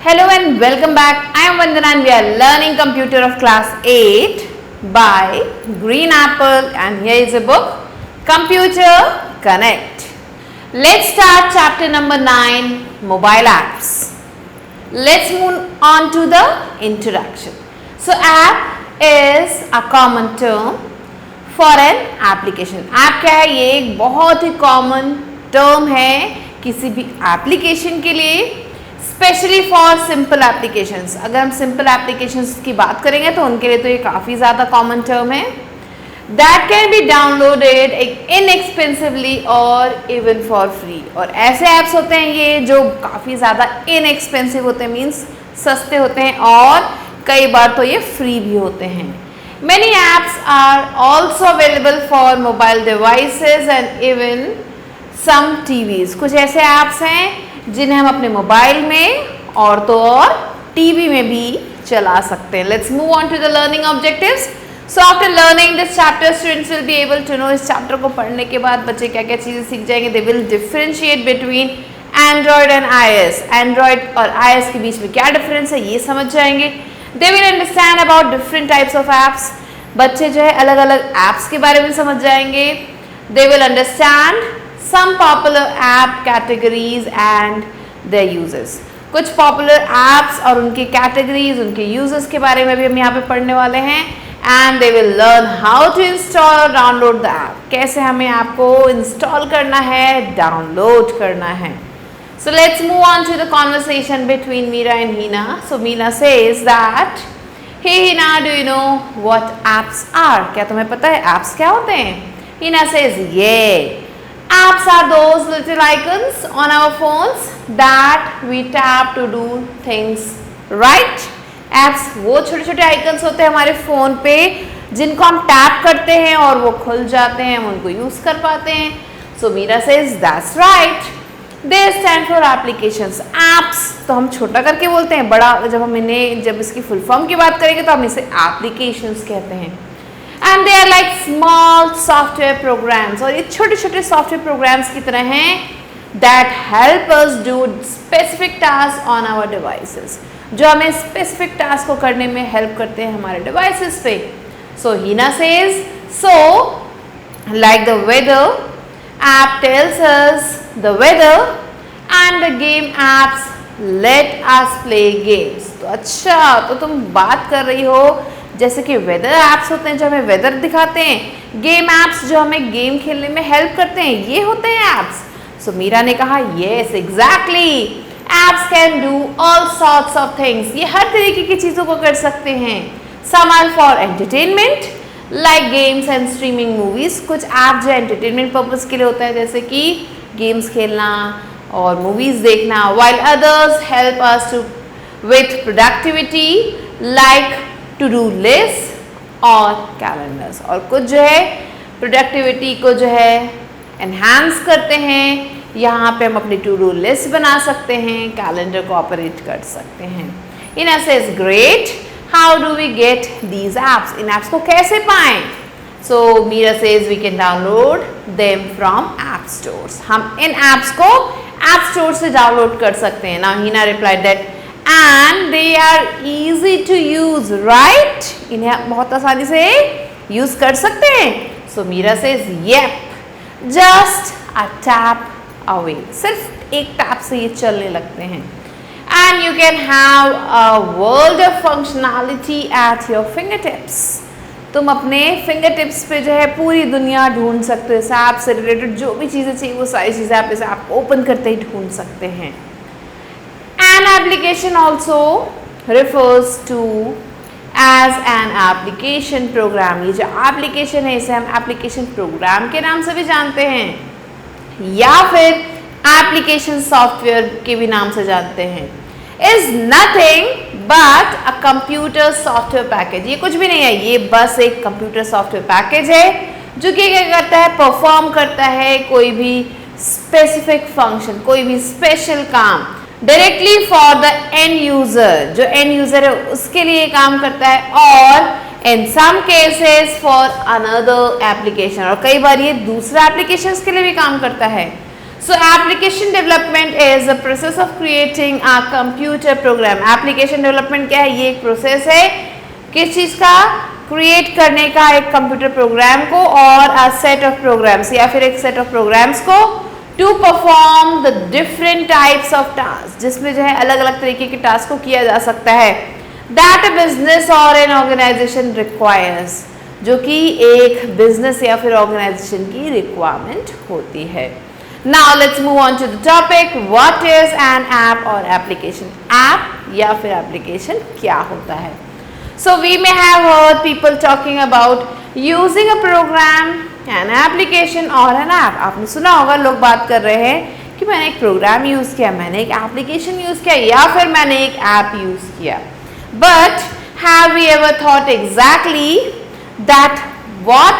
Hello and welcome back. I am Vandana and we are learning computer of class 8 by Green Apple, and here is a book, Computer Connect. Let's start chapter number 9, mobile apps. Let's move on to the introduction. So app is a common term for an application. App क्या है? ये एक बहुत ही common term है किसी भी application के लिए, स्पेशली फॉर सिंपल एप्लीकेशंस. अगर हम सिंपल एप्लीकेशंस की बात करेंगे तो उनके लिए तो ये काफ़ी ज़्यादा कॉमन टर्म है. दैट कैन बी डाउनलोडेड इनएक्सपेंसिवली और इवन फॉर फ्री. और ऐसे ऐप्स होते हैं ये जो काफ़ी ज़्यादा इनएक्सपेंसिव होते हैं, मीन्स सस्ते होते हैं, और कई बार तो ये फ्री भी होते हैं. Many apps are also available for mobile devices and even some TVs. कुछ ऐसे ऐप्स हैं जिन्हें हम अपने मोबाइल में और तो और टीवी में भी चला सकते हैं. Let's move on to the learning objectives. So after learning this chapter students will be able to know. इस चैप्टर को पढ़ने के बाद बच्चे क्या क्या चीज़ें सीख जाएंगे. They will differentiate between Android and iOS. Android और iOS के बीच में क्या डिफरेंस है ये समझ जाएंगे. They will understand about different types of apps. बच्चे जो है अलग अलग ऐप्स के बारे में समझ जाएंगे. They will understand some popular app categories and their uses. कुछ popular apps और उनके categories, उनके uses के बारे में भी हम यहाँ पे पढ़ने वाले हैं. And they will learn how to install or download the app. कैसे हमें ऐप को install करना है, download करना है. So let's move on to the conversation between Meera and Hina. So Meera says that, hey Hina, do you know what apps are? क्या तुम्हें पता है apps क्या होते हैं? Hina says, yeah. Apps are those little icons on our phones that we tap to do things, right? Apps वो छोटे छोटे icons होते हैं हमारे फ़ोन पे जिनको हम टैप करते हैं और वो खुल जाते हैं, हम उनको यूज़ कर पाते हैं. So Meera says that's right. They stand for applications. Apps तो हम छोटा करके बोलते हैं, बड़ा जब इसकी फुल फॉर्म की बात करेंगे तो हम इसे applications कहते हैं. And they are like small software programs. और ये छोटे छोटे सॉफ्टवेयर प्रोग्राम्स की तरह हैं that help us do specific tasks on our devices. जो हमें specific task को करने में help करते हैं हमारे devices पे. So Hina says, so like the weather app tells us the weather and the game apps let us play games. तो अच्छा, तो तुम बात कर रही हो जैसे कि वेदर ऐप्स होते हैं जो हमें वेदर दिखाते हैं, गेम ऐप्स जो हमें गेम खेलने में हेल्प करते हैं, ये होते हैं ऐप्स. सो मीरा ने कहा yes exactly. Apps can do all sorts of things. ये हर तरीके की चीज़ों को कर सकते हैं. Some are for entertainment like games and streaming movies. कुछ ऐप जो एंटरटेनमेंट पर्पज़ के लिए होता है जैसे कि गेम्स खेलना और मूवीज़ देखना. While others help us to with productivity like to do list और कैलेंडर्स. और कुछ जो है प्रोडक्टिविटी को जो है एनहांस करते हैं. यहाँ पे हम अपनी टू डू लिस्ट बना सकते हैं, कैलेंडर को ऑपरेट कर सकते हैं. Hina says great. How do we get these apps? In apps को कैसे पाएं? So Meera says we can download them from app stores. हम इन ऐप्स को ऐप स्टोर से डाउनलोड कर सकते हैं. Now Hina replied that and they are easy to use, right? इन्हें बहुत आसानी से यूज कर सकते हैं. So Meera says yep, just a tap away. सिर्फ एक टैप से ये चलने लगते हैं. And you can have a world of functionality at your fingertips. तुम अपने fingertips पे जो है पूरी दुनिया ढूंढ सकते हो. इस ऐप से रिलेटेड जो भी चीज़ें चाहिए वो सारी चीज़ें आप इस ऐप ओपन करते ही ढूंढ सकते हैं. An application also refers to as an application program. ये जो application है इसे हम application program के नाम से भी जानते हैं या फिर application software के भी नाम से जानते हैं. Is nothing but a computer software package. ये कुछ भी नहीं है, ये बस एक computer software package है जो कि क्या करता है, perform करता है कोई भी specific function, कोई भी special काम directly for the end user. जो एंड यूजर है उसके लिए काम करता है, और in some cases for another application. और कई बार ये दूसरा एप्लीकेशंस के लिए भी काम करता है. So application development is the process of creating a computer program. Application development क्या है? ये एक प्रोसेस है किस चीज का? क्रिएट करने का एक कंप्यूटर प्रोग्राम को और a set of programs या फिर एक सेट ऑफ प्रोग्राम्स को to perform the different types of tasks, जिसमें जो है अलग अलग तरीके के टास्क को किया जा सकता है that a business or an organization requires, जो कि एक बिजनेस या फिर ऑर्गेनाइजेशन की रिक्वायरमेंट होती है. Now let's move on to the topic. What is an app or application? App या फिर application क्या होता है? So we may have heard people talking about using a program, an application or an app. आपने सुना होगा लोग बात कर रहे हैं कि मैंने एक प्रोग्राम यूज़ किया, मैंने एक एप्लीकेशन यूज़ किया या फिर मैंने एक ऐप यूज़ किया. But have we ever thought exactly that what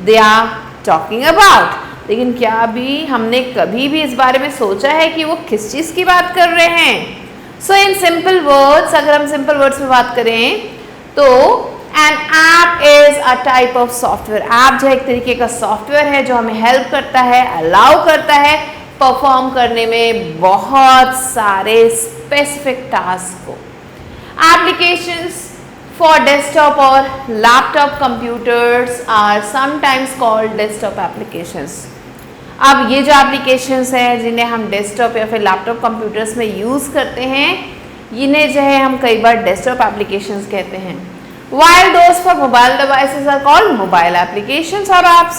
they are talking about? लेकिन क्या अभी हमने कभी भी इस बारे में सोचा है कि वो किस चीज़ की बात कर रहे हैं? So in simple words, अगर हम simple words में बात करें तो an app is a type of software. App जो एक तरीके का सॉफ्टवेयर है जो हमें हेल्प करता है, अलाउ करता है परफॉर्म करने में बहुत सारे स्पेसिफिक टास्क को. Applications for desktop or laptop computers are sometimes called desktop applications. अब ये जो एप्लीकेशंस हैं जिन्हें हम डेस्कटॉप या फिर लैपटॉप कंप्यूटर्स में यूज़ करते हैं, इन्हें जो है हम कई बार डेस्कटॉप एप्लीकेशंस कहते हैं. While those for mobile devices are called mobile applications or apps.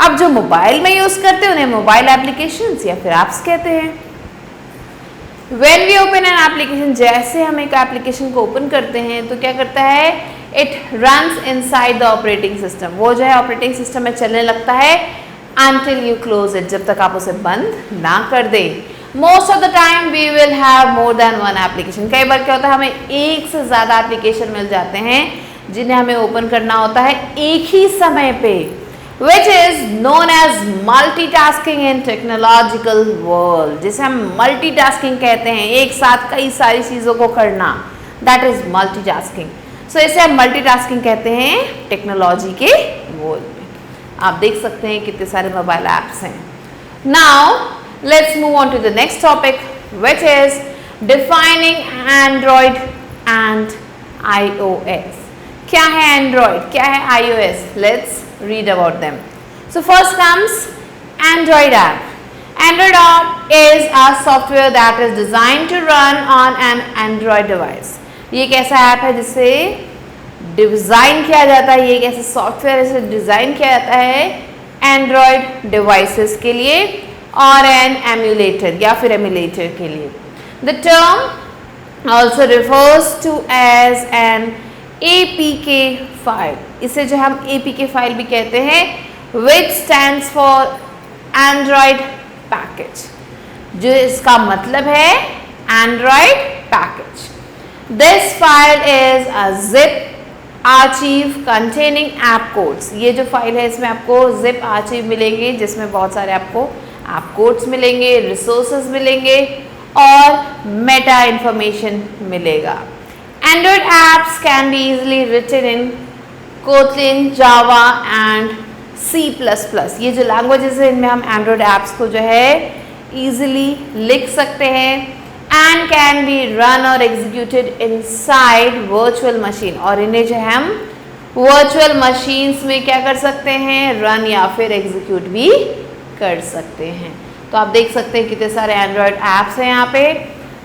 अब जो मोबाइल में यूज़ करते हैं उन्हें मोबाइल एप्लीकेशंस या फिर एप्स कहते हैं. When we open an application, जैसे हम एक एप्लीकेशन को ओपन करते हैं तो क्या करता है? It runs inside the operating system. वो जो है ऑपरेटिंग सिस्टम में चलने लगता है until you close it, जब तक आप उसे बंद ना कर दें. Most of the time we will have more than one application. कई बार क्या होता है हमें एक से ज़्यादा एप्लीकेशन मिल जाते हैं जिन्हें हमें ओपन करना होता है एक ही समय पे, which is known as multitasking in technological world, जिसे हम multitasking कहते हैं, एक साथ कई सारी चीज़ों को करना, that is multitasking. So इसे हम multitasking कहते हैं टेक्नोलॉजी के वर्ल्ड में. आप देख सकते हैं कितने सारे मोबाइल ऐप्स हैं. Now let's move on to the next topic, which is defining Android and iOS. क्या है Android? क्या है iOS? Let's read about them. So first comes Android app. Android app is a software that is designed to run on an Android device. ये एक ऐसा app है जिसे design किया जाता है, ये एक ऐसा सॉफ्टवेयर इसे डिज़ाइन किया जाता है एंड्रॉयड डिवाइसेस के लिए और एन एम्यूलेटर या फिर एम्यूलेटर के लिए. The term also refers to as an APK file. इसे जो हम APK फाइल भी कहते हैं, which stands for Android package, जो इसका मतलब है Android package. This file is a zip archive containing app codes. ये जो फाइल है इसमें आपको जिप आर्चीव मिलेंगे जिसमें बहुत सारे आपको ऐप कोड्स मिलेंगे, रिसोर्सेज मिलेंगे और मेटा इंफॉर्मेशन मिलेगा. Android apps can be easily written in Kotlin, Java and C++. ये जो लैंग्वेजेस हैं इनमें हम Android apps को जो है easily लिख सकते हैं and can be run or executed inside virtual machine. और इन्हें जो हम virtual machines में क्या कर सकते हैं? run या फिर execute भी कर सकते हैं. तो आप देख सकते हैं कितने सारे Android apps हैं यहाँ पे.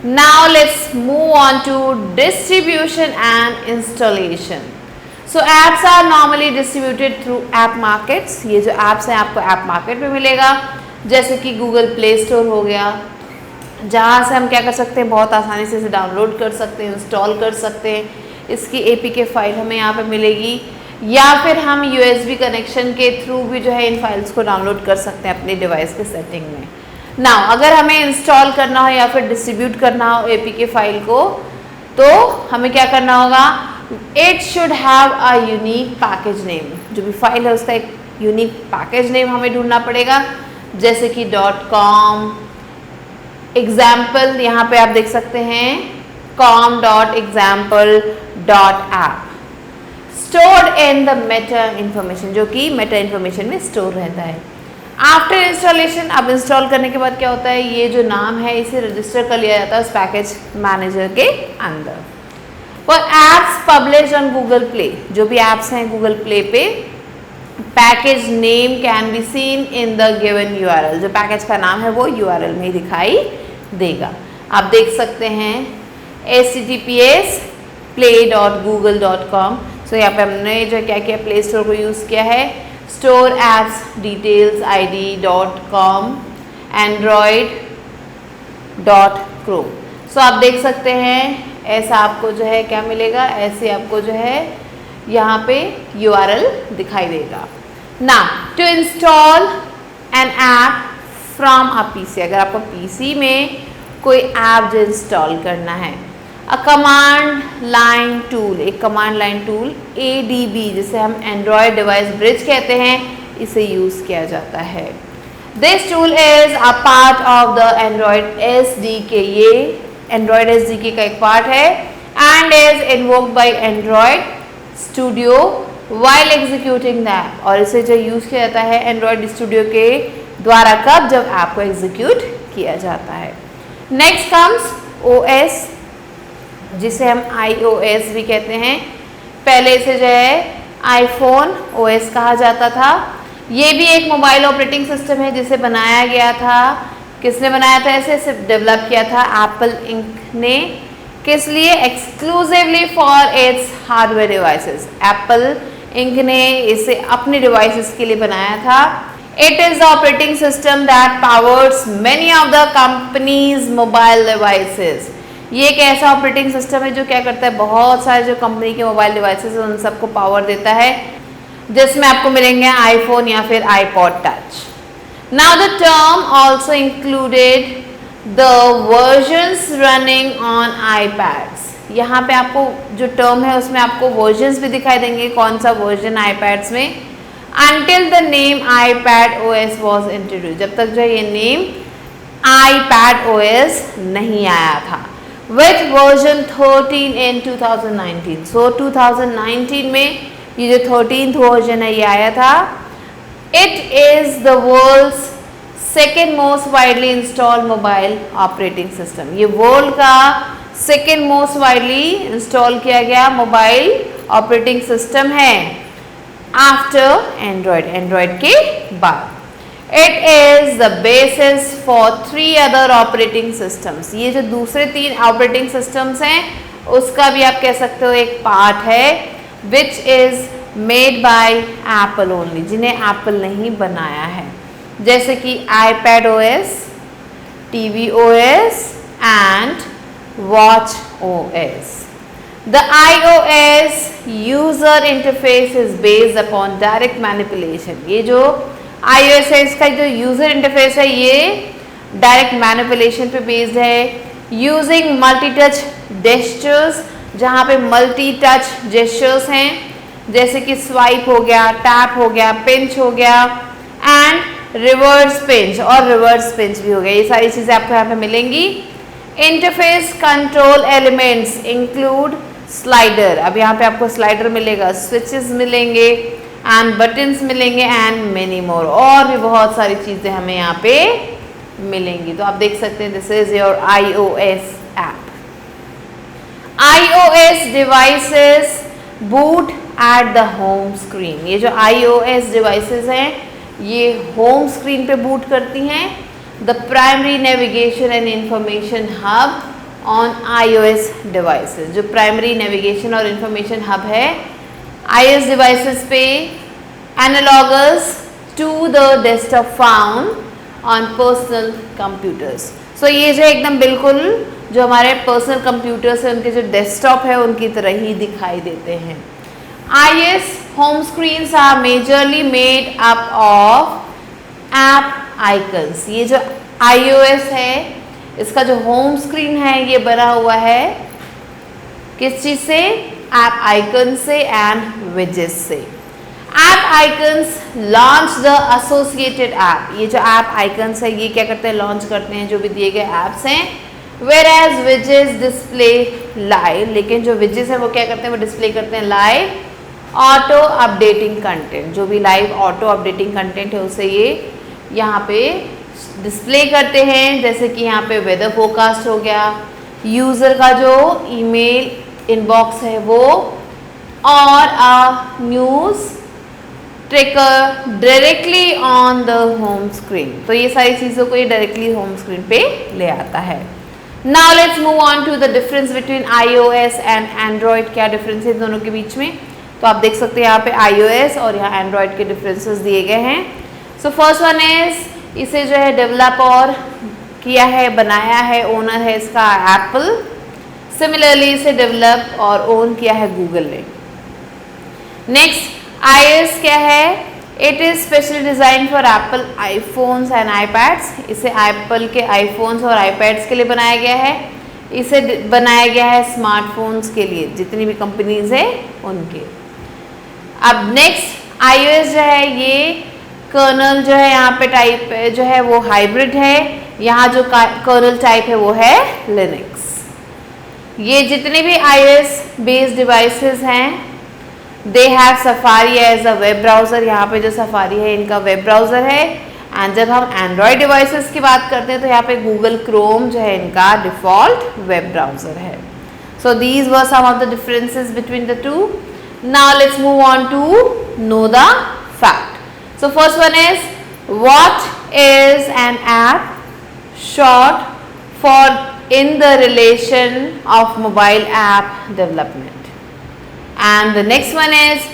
Now let's move on to distribution and installation. So apps are normally distributed through app markets. ये जो apps हैं आपको app market में मिलेगा, जैसे कि Google Play Store हो गया, जहाँ से हम क्या कर सकते हैं? बहुत आसानी से इसे डाउनलोड कर सकते हैं, इंस्टॉल कर सकते हैं. इसकी APK फाइल हमें यहाँ पे मिलेगी या फिर हम USB कनेक्शन के थ्रू भी जो है इन फाइल्स को डाउनलोड कर सकते हैं अपने डिवाइस के सेटिंग में. नाउ अगर हमें इंस्टॉल करना हो या फिर डिस्ट्रीब्यूट करना हो APK फाइल को, तो हमें क्या करना होगा? It should have a unique package name. जो भी फाइल है उसका एक यूनिक पैकेज नेम हमें ढूंढना पड़ेगा, जैसे कि .com एग्जाम्पल. यहाँ पे आप देख सकते हैं com.example.app stored in the meta information, जो कि मेटा इन्फॉर्मेशन में स्टोर रहता है. आफ्टर इंस्टॉलेशन, अब इंस्टॉल करने के बाद क्या होता है, ये जो नाम है इसे रजिस्टर कर लिया जाता है उस पैकेज मैनेजर के अंदर। For apps publish on Google play, जो भी एप्स हैं गूगल प्ले पे, package name can be seen in the given URL, जो पैकेज का नाम है वो URL में ही दिखाई देगा। आप देख सकते हैं https play.google.com। सो यहाँ पे हमने जो क्या किया, प्ले स्टोर को यूज़ किया है, store apps details id.com android.chrome। सो आप देख सकते हैं ऐसा आपको जो है क्या मिलेगा, ऐसे आपको जो है यहाँ पे URL दिखाई देगा। ना to install an app from a PC, अगर आपको PC में कोई ऐप जो इंस्टॉल करना है, अ कमांड लाइन टूल, एक कमांड लाइन टूल ADB, जिसे हम एंड्रॉयड डिवाइस ब्रिज कहते हैं, इसे यूज़ किया जाता है। This tool is a part of the Android SDK, ये एंड्रॉयड SDK का एक पार्ट है, and is invoked bye Android studio while executing the app, और इसे जो यूज़ किया जाता है एंड्रॉयड स्टूडियो के द्वारा, कब, जब ऐप को एग्जीक्यूट किया जाता है। नेक्स्ट कम्स OS, जिसे हम iOS भी कहते हैं, पहले इसे जो है iPhone OS कहा जाता था। ये भी एक मोबाइल ऑपरेटिंग सिस्टम है जिसे बनाया गया था, किसने बनाया था, इसे डेवलप किया था एप्पल इंक ने, किस लिए, exclusively for its hardware devices, Apple ink ने इसे अपने डिवाइसेस के लिए बनाया था। It is the operating system that powers many of the companies mobile devices, ये एक ऐसा ऑपरेटिंग सिस्टम है जो क्या करता है, बहुत सारे जो कंपनी के मोबाइल डिवाइसेस हैं उन सबको पावर देता है, जिसमें आपको मिलेंगे आईफोन या फिर iPod touch. Now the term also included the versions running on iPads, यहाँ पे आपको जो टर्म है उसमें आपको वर्जन्स भी दिखाई देंगे, कौन सा वर्जन iPads में, until the name iPad OS was introduced, जब तक जो ये नेम iPad OS नहीं आया था, with version 13 in 2019। so 2019 में ये जो 13th वर्जन है ये आया था। It is the world's second most widely installed mobile operating system, ये वर्ल्ड का सेकेंड मोस्ट वाइडली इंस्टॉल किया गया मोबाइल ऑपरेटिंग सिस्टम है आफ्टर एंड्रॉयड के बाद। It is the basis for 3 other operating systems, ये जो दूसरे 3 ऑपरेटिंग सिस्टम्स हैं उसका भी आप कह सकते हो एक पार्ट है, which is made by Apple only, जिन्हें एप्पल नहीं बनाया है, जैसे कि iPad OS, TV OS and Watch OS। The iOS user interface is based upon direct manipulation, ये जो iOS है इसका जो यूज़र इंटरफेस है ये डायरेक्ट मैनिपुलेशन पे बेस्ड है, यूजिंग मल्टी टच जेस्चर्स, जहाँ पे मल्टी टच जेस्चर्स हैं जैसे कि स्वाइप हो गया, टैप हो गया, पिंच हो गया एंड रिवर्स पिंच, और रिवर्स पिंच भी हो गया, ये सारी चीज़ें आपको यहाँ पे मिलेंगी। Interface control elements include slider, अब यहाँ पे आपको स्लाइडर मिलेगा, स्विचेस मिलेंगे एंड बटन्स मिलेंगे एंड मेनी मोर, और भी बहुत सारी चीज़ें हमें यहाँ पे मिलेंगी। तो आप देख सकते हैं this is your iOS app. iOS devices boot at the home screen, ये जो iOS डिवाइसेस हैं ये होम स्क्रीन पे बूट करती हैं। The primary navigation and information hub on iOS devices, जो प्राइमरी नेविगेशन और इंफॉर्मेशन हब है iOS डिवाइसेस पे analogous to the desktop found on personal computers. So ये जो एकदम बिल्कुल जो हमारे पर्सनल कंप्यूटर्स हैं उनके जो डेस्कटॉप है उनकी तरह ही दिखाई देते हैं। iOS home screens are majorly made up of app icons, ये जो iOS है इसका जो होम स्क्रीन है ये बना हुआ है किस चीज़ से, ऐप आइकन से एंड विजेस से। App icons launch the associated app, ये जो ऐप आइकन्स है ये क्या करते हैं, लॉन्च करते हैं जो भी दिए गए ऐप्स हैं। वेयर एज विजेस डिस्प्ले लाइव, लेकिन जो विजेस है वो क्या करते हैं, वो डिस्प्ले करते हैं लाइव ऑटो अपडेटिंग कंटेंट, जो भी लाइव ऑटो अपडेटिंग कंटेंट है उसे ये यहाँ पे डिस्प्ले करते हैं, जैसे कि यहाँ पे वेदर फोरकास्ट हो गया, यूज़र का जो ईमेल इनबॉक्स है वो, और news tracker directly on the home screen. तो ये सारी चीज़ों को ये डायरेक्टली होम स्क्रीन पे ले आता है। Now let's move on to the difference between iOS and Android. क्या डिफरेंस है दोनों के बीच में, तो आप देख सकते हैं यहाँ पे iOS और यहाँ एंड्रॉयड के डिफरेंसेस दिए गए हैं। सो फर्स्ट वन इज, इसे जो है डेवलप और किया है, बनाया है, ओनर है इसका एप्पल। सिमिलरली इसे डेवलप और ओन किया है गूगल ने। नेक्स्ट iOS क्या है, it is specially design for Apple iPhones and iPads. इसे एप्पल के आईफोन्स और आईपैड्स के लिए बनाया गया है। इसे बनाया गया है स्मार्टफोन्स के लिए, जितनी भी कंपनीज है उनके। अब नेक्स्ट iOS जो है ये कर्नल जो है यहाँ पे टाइप जो है वो हाइब्रिड है। यहाँ जो कर्नल टाइप है वो है लिनक्स। ये जितने भी iOS बेस्ड डिवाइसेस हैं, they have Safari as a web browser. यहाँ पे जो सफारी है इनका वेब ब्राउज़र है। एंड जब हम एंड्रॉयड डिवाइसेस की बात करते हैं तो यहाँ पे गूगल क्रोम जो है इनका डिफ़ॉल्ट वेब ब्राउज़र है। So these were some of the differences between the two. Now let's move on to know the fact. So first one is, what is an app short for in the relation of mobile app development? And the next one is,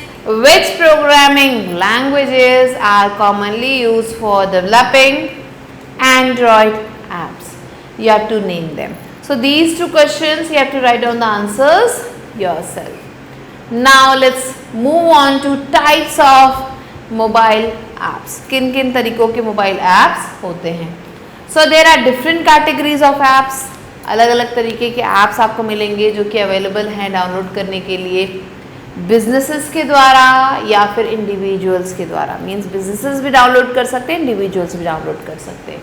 which programming languages are commonly used for developing Android apps? You have to name them. So these two questions you have to write down the answers yourself. Now let's move on to types of mobile apps. किन किन तरीकों के mobile apps होते हैं? So there are different categories of apps. अलग अलग तरीके के apps आपको मिलेंगे जो कि अवेलेबल हैं डाउनलोड करने के लिए बिजनेसेस के द्वारा या फिर इंडिविजुअल्स के द्वारा। मींस बिजनेसेस भी डाउनलोड कर सकते हैं, इंडिविजुअल्स भी डाउनलोड कर सकते हैं।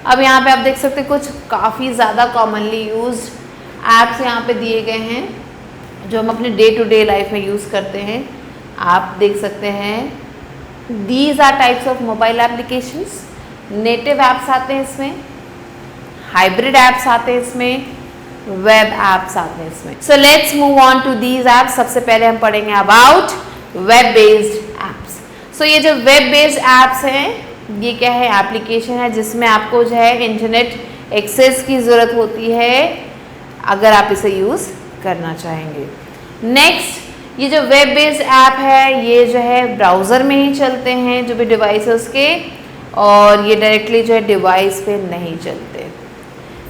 अब यहाँ पे आप देख सकते हैं कुछ काफ़ी ज़्यादा कॉमनली यूज्ड ऐप्स यहाँ पे दिए गए हैं जो हम अपने डे टू डे लाइफ में यूज़ करते हैं। आप देख सकते हैं, these are types of mobile applications. Native apps आते हैं इसमें, हाइब्रिड ऐप्स आते हैं इसमें, वेब ऐप्स आते हैं इसमें। So let's move on to these apps. सबसे पहले हम पढ़ेंगे about web based apps. So ये जो वेब बेस्ड ऐप्स हैं ये क्या है, एप्लीकेशन है जिसमें आपको जो है इंटरनेट एक्सेस की ज़रूरत होती है अगर आप इसे यूज़ करना चाहेंगे। नेक्स्ट, ये जो वेब बेस्ड ऐप है ये जो है ब्राउज़र में ही चलते हैं जो भी डिवाइस है उसके, और ये डायरेक्टली जो है डिवाइस पे नहीं चलते।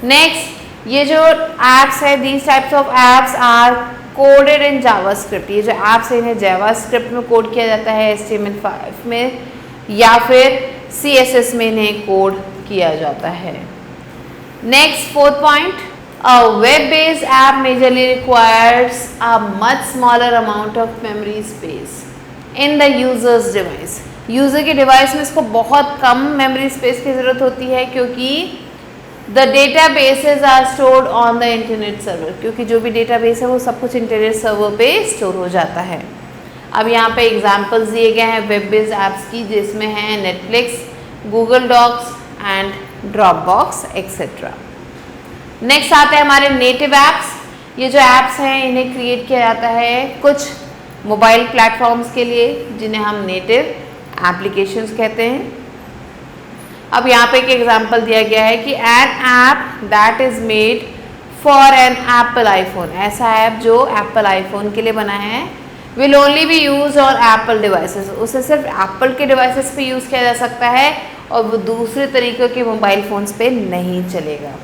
नेक्स्ट, ये जो ऐप्स है, these types of apps are coded in JavaScript. ये जो ऐप्स है इन्हें जावास्क्रिप्ट में कोड किया जाता है, HTML5 में या फिर CSS में इन्हें कोड किया जाता है। Next, fourth point, a web based app majorly requires a much smaller amount of memory space in the users device. User के डिवाइस में इसको बहुत कम मेमोरी स्पेस की ज़रूरत होती है क्योंकि the databases are stored on the internet server. क्योंकि जो भी डेटा बेस है वो सब कुछ इंटरनेट सर्वर पे स्टोर हो जाता है। अब यहाँ पे एग्जांपल्स दिए गए हैं वेब बेस्ड ऐप्स की, जिसमें हैं Netflix, Google Docs and Dropbox etcetera. Next आते हैं हमारे नेटिव ऐप्स। ये जो ऐप्स हैं इन्हें क्रिएट किया जाता है कुछ मोबाइल प्लेटफॉर्म्स के लिए जिन्हें हम नेटिव एप्लीकेशंस कहते हैं। अब यहाँ पे एक एग्जांपल दिया गया है कि an app that is made for an Apple iPhone. ऐसा ऐप जो एप्पल आईफोन के लिए बना है, will only be use on Apple devices. उसे सिर्फ एप्पल के डिवाइसेस पे यूज़ किया जा सकता है और वो दूसरे तरीक़ों के मोबाइल फ़ोन्स पे नहीं चलेगा,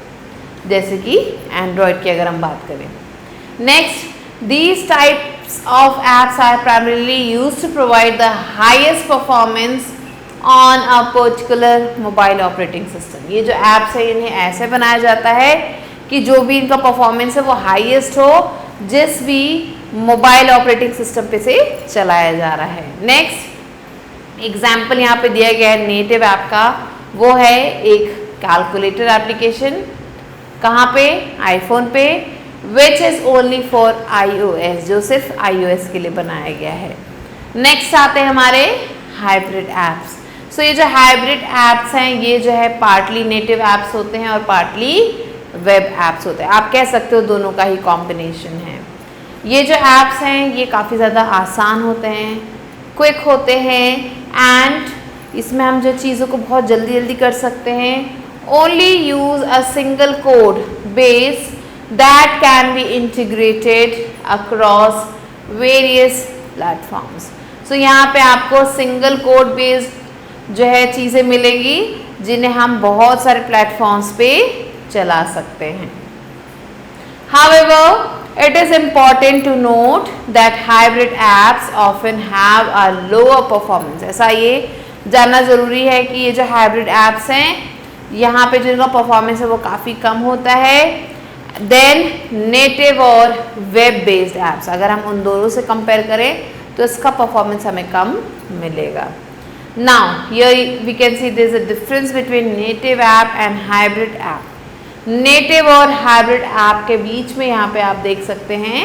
जैसे कि एंड्रॉयड की अगर हम बात करें। Next, these types of apps are primarily used to provide the highest performance on a particular mobile operating system। ये जो apps है इन्हें ऐसे बनाया जाता है कि जो भी इनका परफॉर्मेंस है वो हाईएस्ट हो जिस भी मोबाइल ऑपरेटिंग सिस्टम पे से चलाया जा रहा है। नेक्स्ट एग्जाम्पल यहाँ पे दिया गया है नेटिव ऐप का, वो है एक कैलकुलेटर एप्लीकेशन। कहाँ पे? आईफोन पे, which is only for iOS, जो सिर्फ iOS के लिए बनाया गया है। नेक्स्ट आते हैं हमारे हाइब्रिड ऐप्स। सो ये जो हाइब्रिड एप्स हैं ये जो है पार्टली नेटिव एप्स होते हैं और पार्टली वेब एप्स होते हैं। आप कह सकते हो दोनों का ही कॉम्बिनेशन है। ये जो एप्स हैं ये काफ़ी ज़्यादा आसान होते हैं, क्विक होते हैं एंड इसमें हम जो चीज़ों को बहुत जल्दी जल्दी कर सकते हैं। Only use a single code base that can be integrated across various platforms. So यहाँ पे आपको सिंगल कोड बेस्ड जो है चीज़ें मिलेंगी जिन्हें हम बहुत सारे प्लेटफॉर्म्स पे चला सकते हैं। However, it is important to note that hybrid apps often have a lower performance. ऐसा ये जानना ज़रूरी है कि ये जो हाइब्रिड एप्स हैं यहाँ पे जिनका परफॉर्मेंस है वो काफ़ी कम होता है देन नेटिव और वेब बेस्ड एप्स। अगर हम उन दोनों से कंपेयर करें तो इसका परफॉर्मेंस हमें कम मिलेगा। Now here we can see there is a difference between native app and hybrid app. Native और हाइब्रिड ऐप के बीच में यहाँ पे आप देख सकते हैं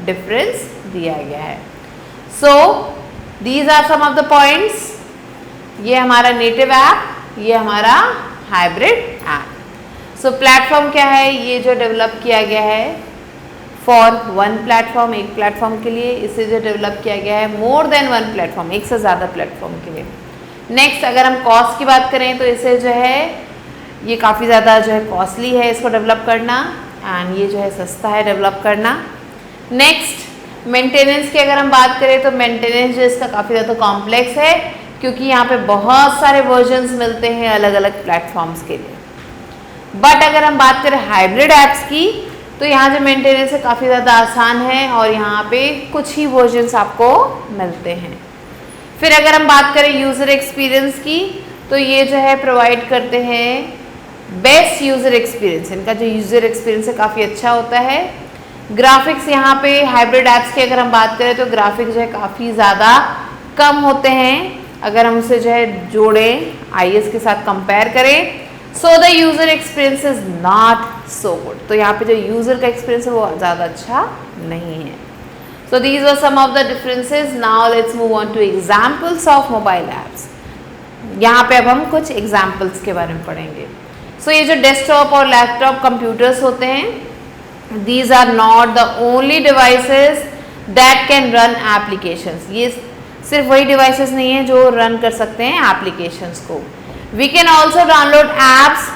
डिफरेंस दिया गया है। So these are some of the points. ये हमारा नेटिव ऐप, ये हमारा हाइब्रिड ऐप। सो प्लेटफॉर्म क्या है, ये जो डेवलप किया गया है फॉर वन प्लेटफॉर्म, एक प्लेटफॉर्म के लिए। इसे जो डेवलप किया गया है मोर देन वन प्लेटफॉर्म, एक से ज़्यादा प्लेटफॉर्म के लिए। नेक्स्ट अगर हम कॉस्ट की बात करें तो इसे जो है ये काफ़ी ज़्यादा जो है कॉस्टली है इसको डेवलप करना एंड ये जो है सस्ता है डेवलप करना। नेक्स्ट मेंटेनेंस की अगर हम बात करें तो मेंटेनेंस जो इसका काफ़ी ज़्यादा कॉम्प्लेक्स है क्योंकि यहाँ पे बहुत सारे वर्जन्स मिलते हैं अलग अलग प्लेटफॉर्म्स के लिए। बट अगर हम बात करें हाइब्रिड ऐप्स की तो यहाँ जो मेंटेनेंस है काफ़ी ज़्यादा आसान है और यहाँ पे कुछ ही वर्जन्स आपको मिलते हैं। फिर अगर हम बात करें यूज़र एक्सपीरियंस की तो ये जो है प्रोवाइड करते हैं बेस्ट यूज़र एक्सपीरियंस। इनका जो यूज़र एक्सपीरियंस है काफ़ी अच्छा होता है। ग्राफिक्स यहाँ पे हाइब्रिड ऐप्स की अगर हम बात करें तो ग्राफिक्स जो है काफ़ी ज़्यादा कम होते हैं अगर हम उसे जो है जोड़ें आईएस के साथ कंपेयर करें। So the user experience is not so good. तो यहाँ पे जो यूज़र का एक्सपीरियंस है वो ज़्यादा अच्छा नहीं है। So these were some of the differences. Now let's move on to examples of mobile apps. यहाँ पे अब हम कुछ एग्जाम्पल्स के बारे में पढ़ेंगे। सो ये जो डेस्कटॉप और लैपटॉप कंप्यूटर्स होते हैं these are not the only devices that can run applications. ये सिर्फ वही डिवाइसेस नहीं है जो रन कर सकते हैं एप्लीकेशंस को। We can also download apps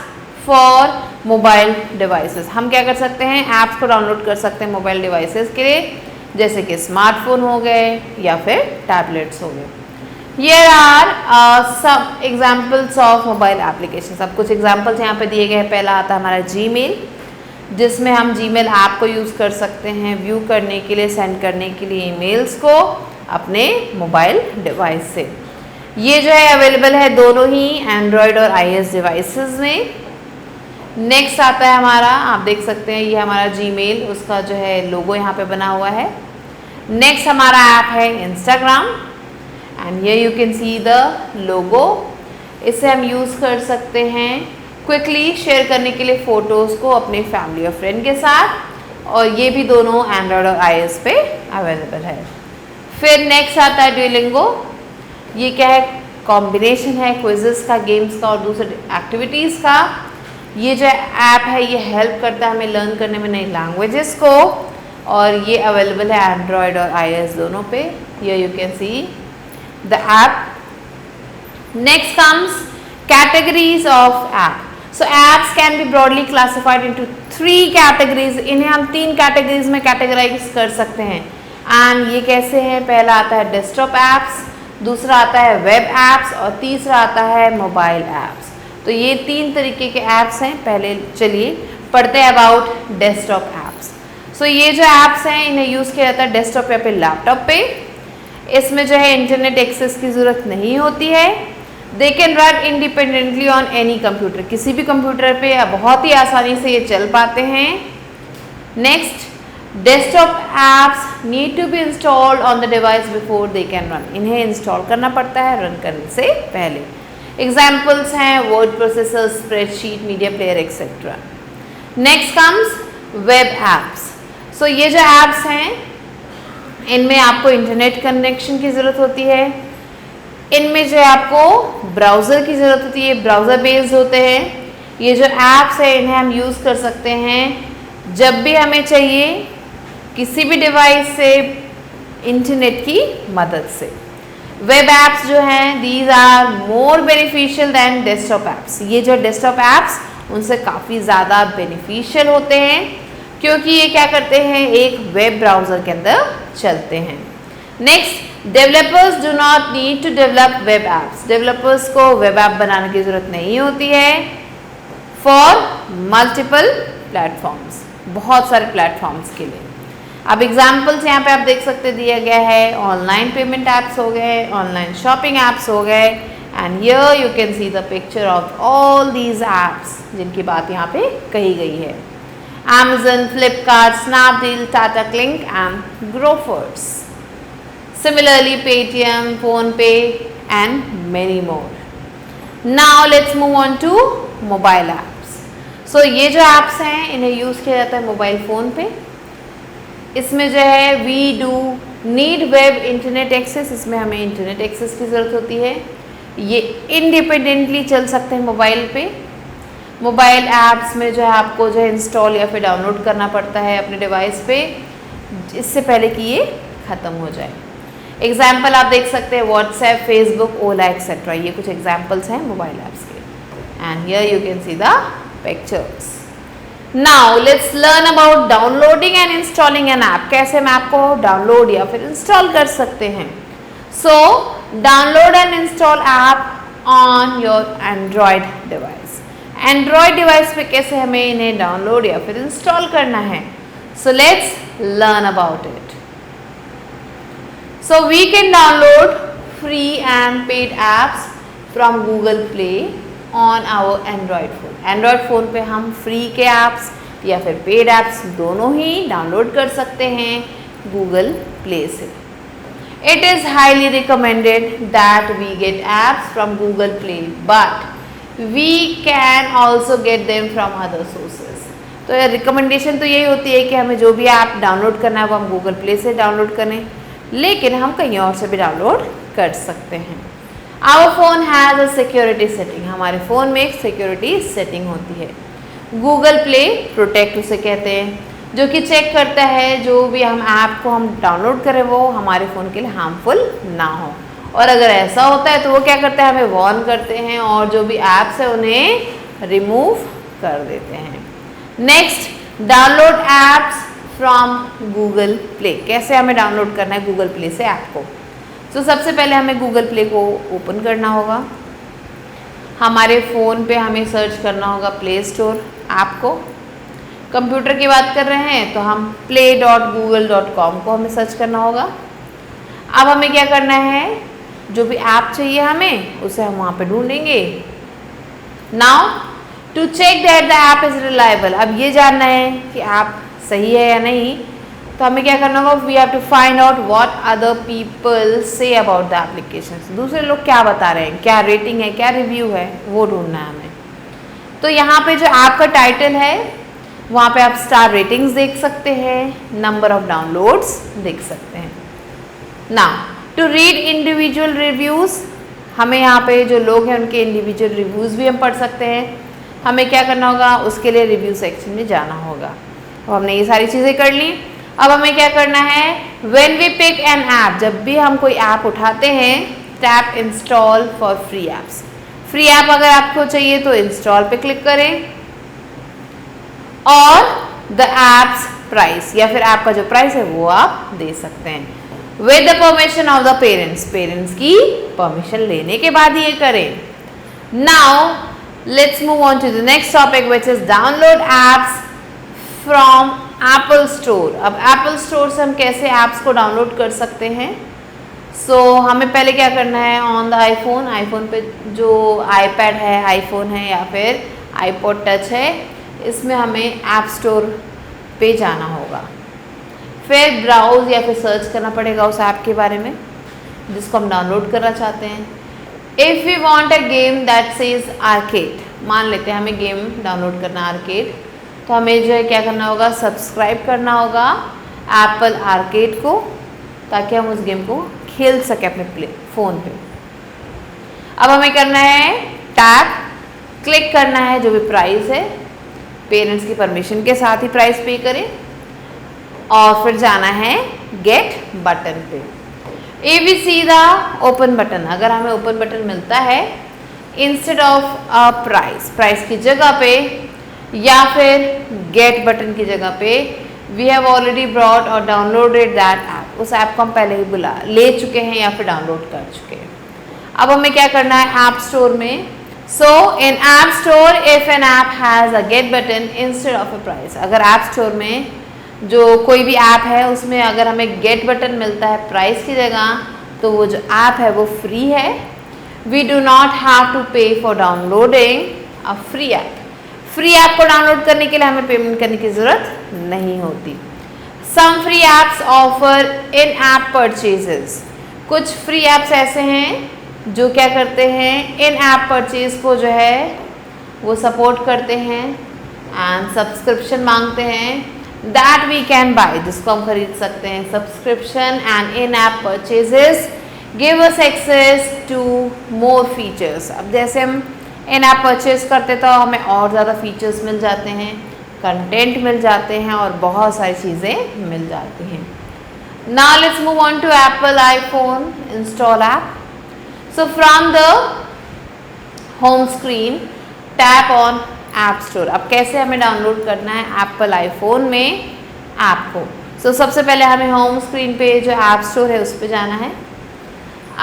for mobile devices. हम क्या कर सकते हैं, ऐप्स को डाउनलोड कर सकते हैं मोबाइल डिवाइसेस के लिए, जैसे कि स्मार्टफोन हो गए या फिर टैबलेट्स हो गए। Here are some examples of mobile applications। अब कुछ एग्जाम्पल्स यहाँ पे दिए गए हैं। पहला आता है हमारा जीमेल, जिसमें हम जीमेल ऐप को यूज़ कर सकते हैं व्यू करने के लिए, सेंड करने के लिए ईमेल्स को अपने मोबाइल डिवाइस से। ये जो है अवेलेबल है दोनों ही एंड्रॉयड और iOS डिवाइसेस में। नेक्स्ट आता है हमारा, आप देख सकते हैं ये हमारा जीमेल, उसका जो है लोगो यहाँ पे बना हुआ है। नेक्स्ट हमारा ऐप है Instagram and here you can see the logo। इसे हम यूज़ कर सकते हैं क्विकली शेयर करने के लिए फ़ोटोज़ को अपने फैमिली और फ्रेंड के साथ, और ये भी दोनों एंड्रॉयड और iOS पे अवेलेबल है। फिर नेक्स्ट आता है ड्यूलिंगो। ये क्या है, कॉम्बिनेशन है क्विज़ेस का, गेम्स का और दूसरे एक्टिविटीज़ का। ये जो ऐप है ये हेल्प करता है हमें लर्न करने में नई लैंग्वेजेस को, और ये अवेलेबल है एंड्रॉयड और iOS दोनों पे। Here you can see the app। Next comes categories of app। So apps can be broadly classified into 3 categories। इन्हें हम 3 कैटेगरीज में कैटेगराइज कर सकते हैं। एंड ये कैसे हैं, पहला आता है डेस्कटॉप एप्स, दूसरा आता है वेब एप्स और तीसरा आता है मोबाइल एप्स। तो ये 3 तरीके के ऐप्स हैं। पहले चलिए पढ़ते हैं अबाउट डेस्कटॉप एप्स। सो ये जो ऐप्स हैं इन्हें यूज़ किया जाता है डेस्कटॉप या फिर लैपटॉप पे। इसमें जो है इंटरनेट एक्सेस की ज़रूरत नहीं होती है। दे can run independently on any computer. किसी भी कंप्यूटर पे बहुत ही आसानी से ये चल पाते हैं। Next, desktop apps need to be installed on the device before they can run. इन्हें इंस्टॉल करना पड़ता है रन करने से पहले। एग्जाम्पल्स हैं word processor, spreadsheet, media player etcetera. Next comes web apps. So ये जो एप्स हैं इनमें आपको इंटरनेट कनेक्शन की ज़रूरत होती है। इनमें जो है आपको ब्राउज़र की ज़रूरत होती है, ब्राउज़र बेस्ड होते हैं। ये जो ऐप्स है इन्हें हम यूज़ कर सकते हैं जब भी हमें चाहिए किसी भी डिवाइस से इंटरनेट की मदद से। वेब ऐप्स जो हैं these are more beneficial than desktop apps. ये जो डेस्कटॉप ऐप्स उनसे काफ़ी ज़्यादा बेनिफिशियल होते हैं क्योंकि ये क्या करते हैं, एक वेब ब्राउज़र के अंदर चलते हैं। Next, developers do not need to develop web apps. Developers को वेब ऐप बनाने की ज़रूरत नहीं होती है फॉर मल्टीपल प्लेटफॉर्म्स, बहुत सारे प्लेटफॉर्म्स के लिए। अब एग्जाम्पल्स यहाँ पे आप देख सकते दिया गया है, ऑनलाइन पेमेंट ऐप्स हो गए, ऑनलाइन शॉपिंग ऐप्स हो गए, and here you can see the picture of all these apps जिनकी बात यहाँ पे कही गई है। Amazon, Flipkart, Snapdeal, Tata Click and Grofers. Similarly, Paytm, PhonePe and many more. Now let's move on to mobile apps. So ये जो apps हैं इन्हें यूज़ किया जाता है मोबाइल फ़ोन पे। इसमें जो है we do need web internet access, इसमें हमें इंटरनेट एक्सेस की ज़रूरत होती है। ये इंडिपेंडेंटली चल सकते हैं मोबाइल पे। मोबाइल ऐप्स में जो है आपको जो है इंस्टॉल या फिर डाउनलोड करना पड़ता है अपने डिवाइस पे इससे पहले कि ये ख़त्म हो जाए। एग्जाम्पल आप देख सकते हैं व्हाट्सएप, फेसबुक, ओला एक्सेट्रा, ये कुछ एग्जाम्पल्स हैं मोबाइल ऐप्स के। And here you can see the pictures. Now let's learn about downloading and installing an app. कैसे हम ऐप को डाउनलोड या फिर इंस्टॉल कर सकते हैं। So download and install app on your Android device. Android device पे कैसे हमें इन्हें डाउनलोड या फिर इंस्टॉल करना है। So let's learn about it. So we can download free and paid apps from Google Play on our Android phone. Android phone पे हम फ्री के ऐप्स या फिर पेड ऐप्स दोनों ही डाउनलोड कर सकते हैं गूगल प्ले से। It is highly recommended that we get apps from Google Play, but we can also get them from other sources. तो रिकमेंडेशन तो यही होती है कि हमें जो भी ऐप डाउनलोड करना है वो हम गूगल प्ले से डाउनलोड करें, लेकिन हम कहीं और से भी डाउनलोड कर सकते हैं। Our phone has a security setting. हमारे फ़ोन में एक सिक्योरिटी सेटिंग होती है। गूगल प्ले प्रोटेक्ट उसे कहते हैं, जो कि चेक करता है जो भी हम ऐप को हम डाउनलोड करें वो हमारे फ़ोन के लिए हार्मफुल ना हो। और अगर ऐसा होता है तो वो क्या करते हैं, हमें वार्न करते हैं और जो भी ऐप्स है उन्हें रिमूव कर देते हैं। Next, download apps from Google play. कैसे हमें डाउनलोड करना है गूगल प्ले से ऐप को। तो सबसे पहले हमें गूगल प्ले को ओपन करना होगा। हमारे फ़ोन पे हमें सर्च करना होगा प्ले स्टोर ऐप को। कंप्यूटर की बात कर रहे हैं तो हम play.google.com को हमें सर्च करना होगा। अब हमें क्या करना है, जो भी ऐप चाहिए हमें उसे हम वहाँ पे ढूंढेंगे। Now to check that the app is reliable. अब ये जानना है कि ऐप सही है या नहीं, तो हमें क्या करना होगा, we have to find out what other people say about the application. दूसरे लोग क्या बता रहे हैं, क्या रेटिंग है, क्या रिव्यू है, वो ढूंढना है हमें। तो यहाँ पे जो ऐप का टाइटल है वहाँ पे आप स्टार रेटिंग्स देख सकते हैं, नंबर ऑफ डाउनलोड्स देख सकते हैं। Now to read individual reviews, हमें यहाँ पे जो लोग हैं उनके इंडिविजुअल रिव्यूज़ भी हम पढ़ सकते हैं। हमें क्या करना होगा, उसके लिए रिव्यू सेक्शन में जाना होगा। तो हमने ये सारी चीज़ें कर ली। अब हमें क्या करना है, when we pick an app, जब भी हम कोई ऐप उठाते हैं, tap install for free apps. Free app अगर आपको चाहिए तो इंस्टॉल पे क्लिक करें और द एप्स प्राइस या फिर ऐप का जो प्राइस है वो आप दे सकते हैं। With the permission of the parents, parents की परमिशन लेने के बाद ये करें। Now let's move on to the next topic which is download apps from Apple Store. अब एप्पल स्टोर से हम कैसे ऐप्स को डाउनलोड कर सकते हैं। सो हमें पहले क्या करना है, ऑन द आईफोन, आईफोन पे जो आईपैड है, आईफोन है या फिर आईपॉड टच है, इसमें हमें ऐप स्टोर पे जाना होगा। फिर ब्राउज या फिर सर्च करना पड़ेगा उस ऐप के बारे में जिसको हम डाउनलोड करना चाहते हैं। If we want a game that says arcade, मान लेते हैं हमें गेम डाउनलोड करना आर्केड, तो हमें जो है क्या करना होगा, सब्सक्राइब करना होगा एप्पल आर्केड को, ताकि हम उस गेम को खेल सकें अपने फ़ोन पे। अब हमें करना है टैप, क्लिक करना है जो भी प्राइस है, पेरेंट्स की परमिशन के साथ ही प्राइस पे करें और फिर जाना है गेट बटन पे। If we see the open button, अगर हमें ओपन बटन मिलता है इंस्टेड ऑफ अ प्राइस की जगह पे या फिर गेट बटन की जगह पे, वी हैव ऑलरेडी ब्रॉट और डाउनलोडेड दैट ऐप, उस ऐप को हम पहले ही ले चुके हैं या फिर डाउनलोड कर चुके हैं। अब हमें क्या करना है ऐप स्टोर में, so in app store if an app has a get button instead of a price, अगर ऐप स्टोर में जो कोई भी ऐप है उसमें अगर हमें गेट बटन मिलता है प्राइस की जगह, तो वो जो ऐप है वो फ्री है। We do not have to pay for downloading a free app, free app को डाउनलोड करने के लिए हमें पेमेंट करने की ज़रूरत नहीं होती। Some free apps offer in app purchases, कुछ फ्री ऐप्स ऐसे हैं जो क्या करते हैं इन ऐप परचेज को जो है वो सपोर्ट करते हैं एंड सब्सक्रिप्शन मांगते हैं, दैट वी कैन बाय, जिसको हम खरीद सकते हैं। Subscription and in app purchases give us access to more features. अब जैसे हम इन ऐप परचेज करते तो हमें और ज़्यादा फीचर्स मिल जाते हैं, कंटेंट मिल जाते हैं और बहुत सारी चीज़ें मिल जाती हैं। Now let's move on to Apple iPhone install app. So from the home screen tap on App Store. अब कैसे हमें डाउनलोड करना है एप्पल आईफोन में ऐप को, सो सबसे पहले हमें होम स्क्रीन पे जो ऐप स्टोर है उस पर जाना है।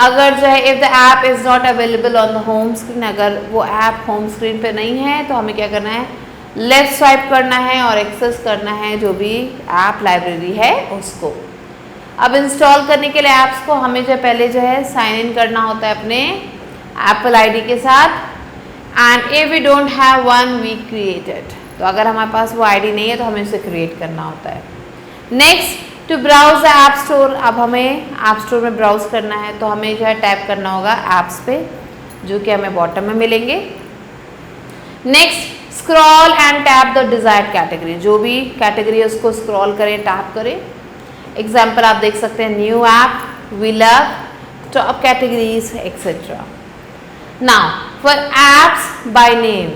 अगर जो है if the app is not available on the home screen, अगर वो ऐप होम स्क्रीन पे नहीं है तो हमें क्या करना है, लेफ्ट स्वाइप करना है और एक्सेस करना है जो भी ऐप लाइब्रेरी है उसको। अब इंस्टॉल करने के लिए ऐप्स को हमें जो पहले जो है साइन इन करना होता है अपने एप्पल आईडी के साथ, and if we don't have one we created, तो अगर हमारे पास वो आईडी नहीं है तो हमें उसे क्रिएट करना होता है। Next to browse the App Store, अब हमें ऐप स्टोर में ब्राउज करना है तो हमें जो है टैप करना होगा ऐप्स पे जो कि हमें बॉटम में मिलेंगे। Next scroll and tap the desired category, जो भी कैटेगरी है उसको स्क्रॉल करें, टैप करें। एग्जाम्पल आप देख सकते हैं new app, we love, top categories etcetera. Now for apps by name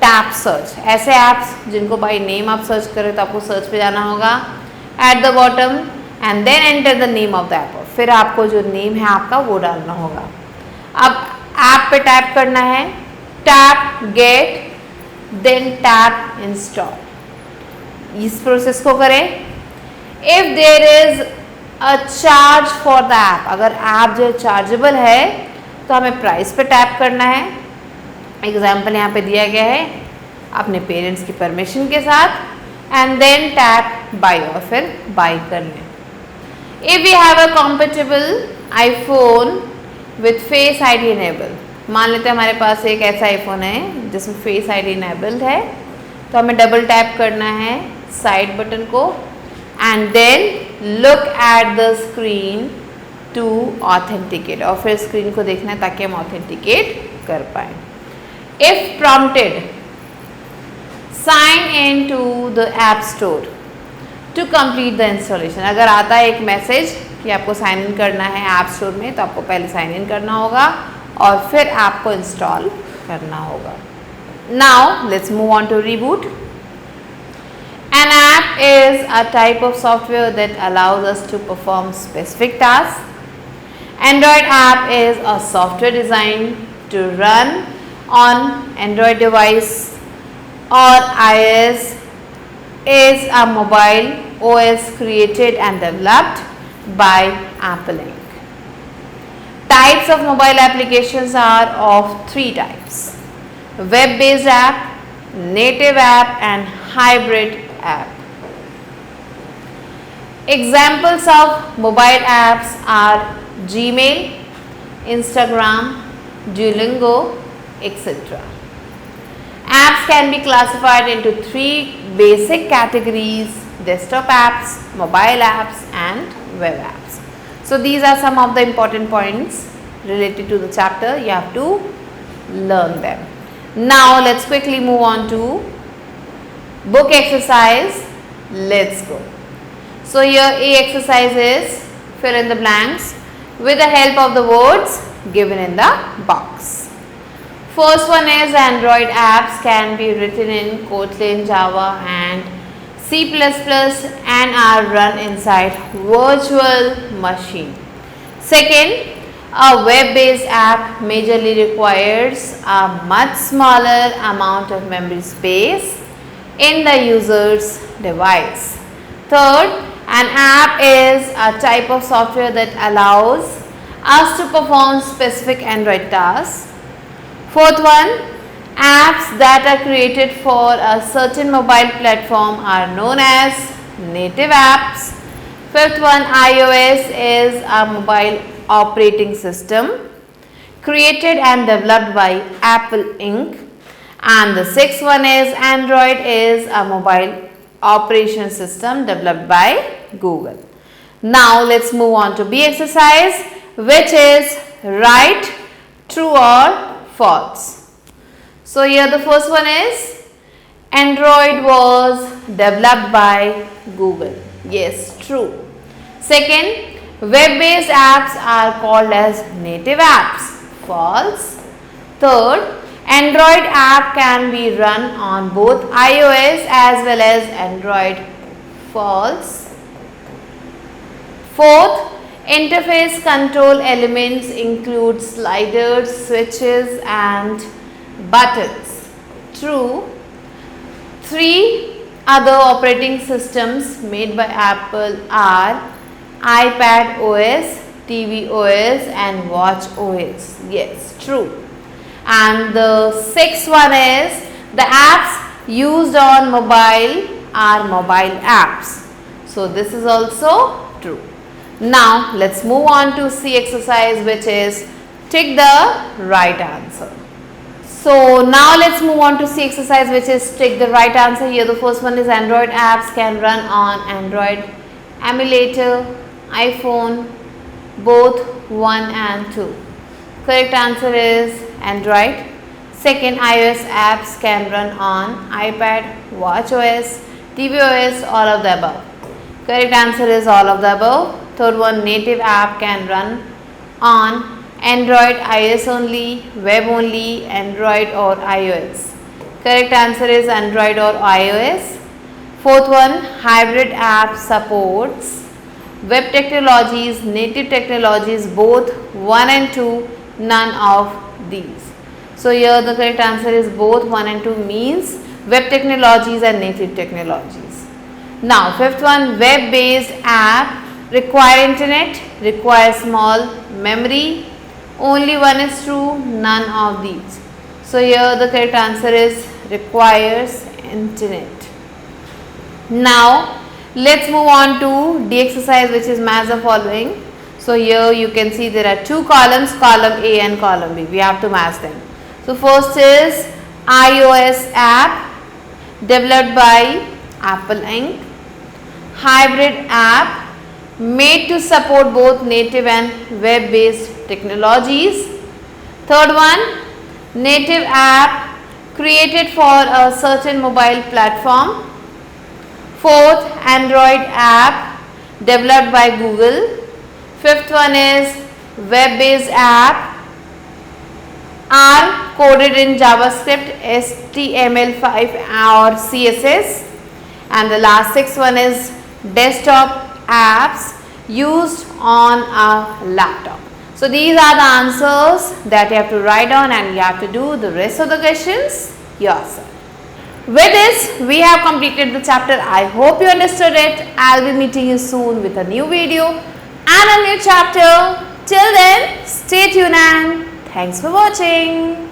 tap search, ऐसे ऐप्स जिनको बाय नेम आप सर्च करें तो आपको सर्च पे जाना होगा at the bottom and then enter the name of the app, फिर आपको जो नेम है आपका वो डालना होगा। अब ऐप पे टैप करना है, tap get then tap install, इस प्रोसेस को करें। If there is a charge for the app, अगर ऐप जो चार्जेबल है तो हमें प्राइस पे टैप करना है। एग्जाम्पल यहाँ पे दिया गया है अपने पेरेंट्स की परमिशन के साथ, एंड देन टैप बाय और फिर बाय कर लें। If we have a compatible iPhone with Face ID enable, मान लेते हैं हमारे पास एक ऐसा आईफोन है जिसमें फेस आईडी इनेबल्ड है, तो हमें डबल टैप करना है साइड बटन को and then look at the screen to authenticate, और फिर स्क्रीन को देखना है ताकि हम ऑथेंटिकेट कर पाए। If prompted sign in to the App Store to complete the installation, अगर आता है एक मैसेज कि आपको साइन इन करना है ऐप स्टोर में तो आपको पहले साइन इन करना होगा और फिर आपको इंस्टॉल करना होगा। Now let's move on to reboot. An app is a type of software that allows us to perform specific tasks. Android app is a software designed to run on Android device, or iOS is a mobile OS created and developed by Apple Inc. Types of mobile applications are of three types: web-based app, native app and hybrid app. Examples of mobile apps are Gmail, Instagram, Duolingo, etc. Apps can be classified into three basic categories: desktop apps, mobile apps and web apps. So these are some of the important points related to the chapter. You have to learn them. Now let's quickly move on to book exercise. Let's go. So here A exercise is fill in the blanks. With the help of the words given in the box. First one is Android apps can be written in Kotlin, Java and C++ and are run inside virtual machine. Second, a web-based app majorly requires a much smaller amount of memory space in the user's device. Third, an app is a type of software that allows us to perform specific Android tasks. Fourth one, apps that are created for a certain mobile platform are known as native apps. Fifth one, iOS is a mobile operating system created and developed by Apple Inc. And the sixth one is Android is a mobile operation system developed by Google. Now let's move on to B exercise, which is write true or false. So here the first one is Android was developed by Google. Yes, true. Second, web-based apps are called as native apps. False. Third, Android app can be run on both iOS as well as Android. False. Fourth, interface control elements include sliders, switches and buttons. True. 3 other operating systems made by Apple are iPad OS, TV OS and Watch OS. Yes, true. And the sixth one is the apps used on mobile are mobile apps. So this is also true. Now let's move on to C exercise, which is tick the right answer. So now let's move on to C exercise, which is tick the right answer. Here the first one is Android apps can run on Android emulator, iPhone, both 1 and 2. Correct answer is Android. Second, iOS apps can run on iPad, Watch OS, TV OS, all of the above. Correct answer is all of the above. Third one, native app can run on Android, iOS only, web only, Android or iOS. Correct answer is Android or iOS. Fourth one, hybrid app supports web technologies, native technologies, both 1 and 2, none of these. So here the correct answer is both 1 and 2 means web technologies and native technologies. Now fifth one, web based app require internet, require small memory, only one is true, none of these. So here the correct answer is requires internet. Now let's move on to D exercise, which is match the following. So here you can see there are 2 columns, column A and column B. We have to match them. So first is iOS app developed by Apple Inc. Hybrid app made to support both native and web based technologies. Third one, native app created for a certain mobile platform. Fourth, Android app developed by Google. Fifth one is web based app are coded in JavaScript, HTML5 or CSS. And the last sixth one is desktop apps used on a laptop. So these are the answers that you have to write down, and you have to do the rest of the questions yourself. With this, we have completed the chapter. I hope you understood it. I'll be meeting you soon with a new video and a new chapter. Till then, stay tuned and thanks for watching.